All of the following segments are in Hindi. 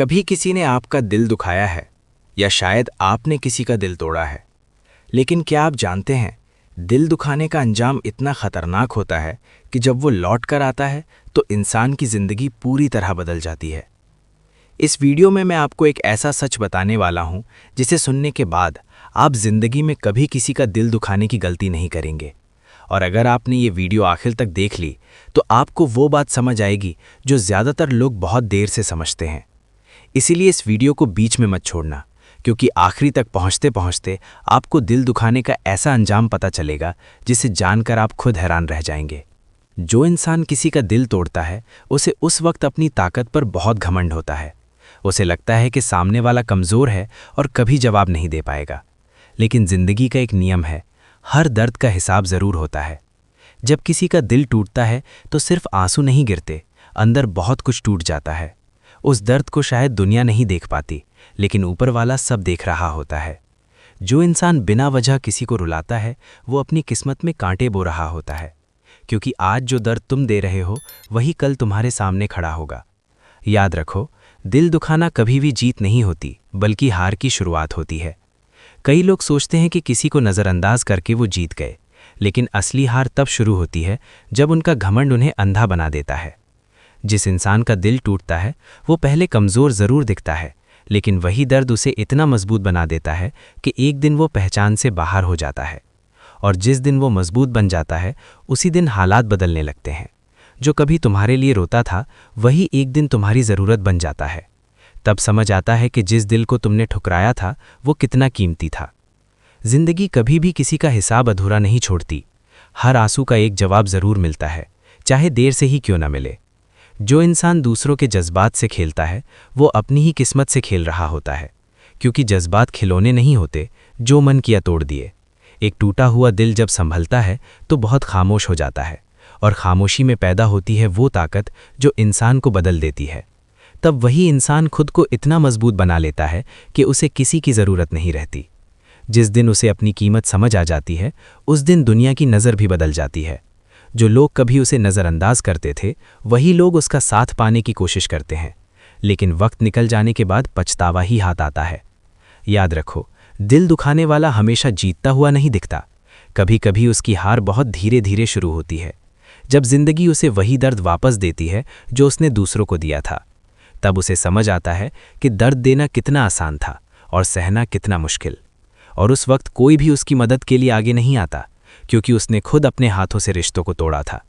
कभी किसी ने आपका दिल दुखाया है या शायद आपने किसी का दिल तोड़ा है। लेकिन क्या आप जानते हैं, दिल दुखाने का अंजाम इतना खतरनाक होता है कि जब वो लौट कर आता है तो इंसान की ज़िंदगी पूरी तरह बदल जाती है। इस वीडियो में मैं आपको एक ऐसा सच बताने वाला हूं जिसे सुनने के बाद आप ज़िंदगी में कभी किसी का दिल दुखाने की गलती नहीं करेंगे। और अगर आपने ये वीडियो आखिर तक देख ली तो आपको वो बात समझ आएगी जो ज़्यादातर लोग बहुत देर से समझते हैं। इसीलिए इस वीडियो को बीच में मत छोड़ना, क्योंकि आखिरी तक पहुंचते पहुंचते आपको दिल दुखाने का ऐसा अंजाम पता चलेगा जिसे जानकर आप खुद हैरान रह जाएंगे। जो इंसान किसी का दिल तोड़ता है उसे उस वक्त अपनी ताकत पर बहुत घमंड होता है। उसे लगता है कि सामने वाला कमज़ोर है और कभी जवाब नहीं दे पाएगा। लेकिन ज़िंदगी का एक नियम है, हर दर्द का हिसाब ज़रूर होता है। जब किसी का दिल टूटता है तो सिर्फ आंसू नहीं गिरते, अंदर बहुत कुछ टूट जाता है। उस दर्द को शायद दुनिया नहीं देख पाती, लेकिन ऊपर वाला सब देख रहा होता है। जो इंसान बिना वजह किसी को रुलाता है वो अपनी किस्मत में कांटे बो रहा होता है, क्योंकि आज जो दर्द तुम दे रहे हो वही कल तुम्हारे सामने खड़ा होगा। याद रखो, दिल दुखाना कभी भी जीत नहीं होती, बल्कि हार की शुरुआत होती है। कई लोग सोचते हैं कि किसी को नज़रअंदाज करके वो जीत गए, लेकिन असली हार तब शुरू होती है जब उनका घमंड उन्हें अंधा बना देता है। जिस इंसान का दिल टूटता है वो पहले कमज़ोर ज़रूर दिखता है, लेकिन वही दर्द उसे इतना मजबूत बना देता है कि एक दिन वो पहचान से बाहर हो जाता है। और जिस दिन वो मजबूत बन जाता है उसी दिन हालात बदलने लगते हैं। जो कभी तुम्हारे लिए रोता था वही एक दिन तुम्हारी ज़रूरत बन जाता है। तब समझ आता है कि जिस दिल को तुमने ठुकराया था वो कितना कीमती था। ज़िंदगी कभी भी किसी का हिसाब अधूरा नहीं छोड़ती। हर आंसू का एक जवाब ज़रूर मिलता है, चाहे देर से ही क्यों न मिले। जो इंसान दूसरों के जज्बात से खेलता है वो अपनी ही किस्मत से खेल रहा होता है, क्योंकि जज्बात खिलौने नहीं होते जो मन किया तोड़ दिए। एक टूटा हुआ दिल जब संभलता है तो बहुत खामोश हो जाता है, और खामोशी में पैदा होती है वो ताकत जो इंसान को बदल देती है। तब वही इंसान खुद को इतना मजबूत बना लेता है कि उसे किसी की ज़रूरत नहीं रहती। जिस दिन उसे अपनी कीमत समझ आ जाती है उस दिन दुनिया की नज़र भी बदल जाती है। जो लोग कभी उसे नज़रअंदाज करते थे वही लोग उसका साथ पाने की कोशिश करते हैं, लेकिन वक्त निकल जाने के बाद पछतावा ही हाथ आता है। याद रखो, दिल दुखाने वाला हमेशा जीतता हुआ नहीं दिखता। कभी कभी उसकी हार बहुत धीरे धीरे शुरू होती है। जब ज़िंदगी उसे वही दर्द वापस देती है जो उसने दूसरों को दिया था, तब उसे समझ आता है कि दर्द देना कितना आसान था और सहना कितना मुश्किल। और उस वक्त कोई भी उसकी मदद के लिए आगे नहीं आता, क्योंकि उसने खुद अपने हाथों से रिश्तों को तोड़ा था।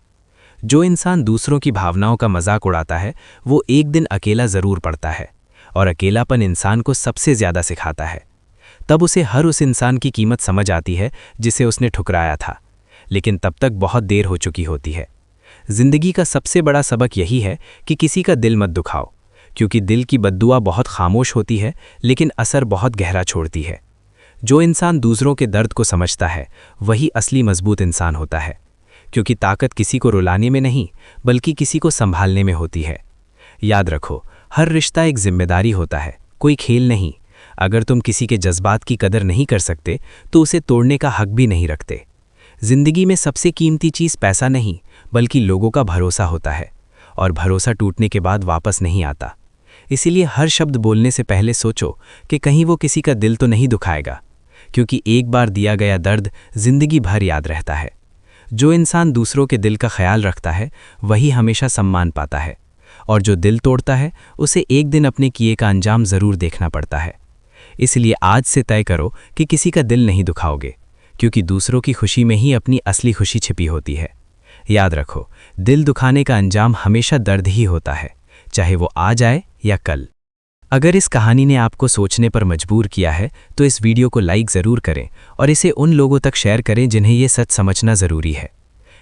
जो इंसान दूसरों की भावनाओं का मजाक उड़ाता है वो एक दिन अकेला ज़रूर पड़ता है, और अकेलापन इंसान को सबसे ज़्यादा सिखाता है। तब उसे हर उस इंसान की कीमत समझ आती है जिसे उसने ठुकराया था, लेकिन तब तक बहुत देर हो चुकी होती है। ज़िंदगी का सबसे बड़ा सबक यही है कि किसी का दिल मत दुखाओ, क्योंकि दिल की बद्दुआ बहुत खामोश होती है लेकिन असर बहुत गहरा छोड़ती है। जो इंसान दूसरों के दर्द को समझता है वही असली मजबूत इंसान होता है, क्योंकि ताकत किसी को रुलाने में नहीं बल्कि किसी को संभालने में होती है। याद रखो, हर रिश्ता एक जिम्मेदारी होता है, कोई खेल नहीं। अगर तुम किसी के जज्बात की कदर नहीं कर सकते तो उसे तोड़ने का हक भी नहीं रखते। ज़िंदगी में सबसे कीमती चीज़ पैसा नहीं बल्कि लोगों का भरोसा होता है, और भरोसा टूटने के बाद वापस नहीं आता। इसीलिए हर शब्द बोलने से पहले सोचो कि कहीं वो किसी का दिल तो नहीं दुखाएगा, क्योंकि एक बार दिया गया दर्द जिंदगी भर याद रहता है। जो इंसान दूसरों के दिल का ख्याल रखता है वही हमेशा सम्मान पाता है, और जो दिल तोड़ता है उसे एक दिन अपने किए का अंजाम ज़रूर देखना पड़ता है। इसलिए आज से तय करो कि किसी का दिल नहीं दुखाओगे, क्योंकि दूसरों की खुशी में ही अपनी असली खुशी छिपी होती है। याद रखो, दिल दुखाने का अंजाम हमेशा दर्द ही होता है, चाहे वो आज आए या कल। अगर इस कहानी ने आपको सोचने पर मजबूर किया है तो इस वीडियो को लाइक ज़रूर करें और इसे उन लोगों तक शेयर करें जिन्हें ये सच समझना ज़रूरी है।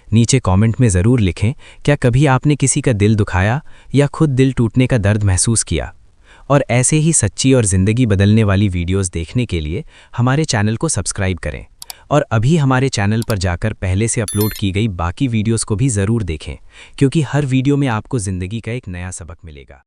नीचे कमेंट में ज़रूर लिखें, क्या कभी आपने किसी का दिल दुखाया या खुद दिल टूटने का दर्द महसूस किया। और ऐसे ही सच्ची और ज़िंदगी बदलने वाली वीडियोज़ देखने के लिए हमारे चैनल को सब्सक्राइब करें, और अभी हमारे चैनल पर जाकर पहले से अपलोड की गई बाकी वीडियोज़ को भी ज़रूर देखें, क्योंकि हर वीडियो में आपको ज़िंदगी का एक नया सबक मिलेगा।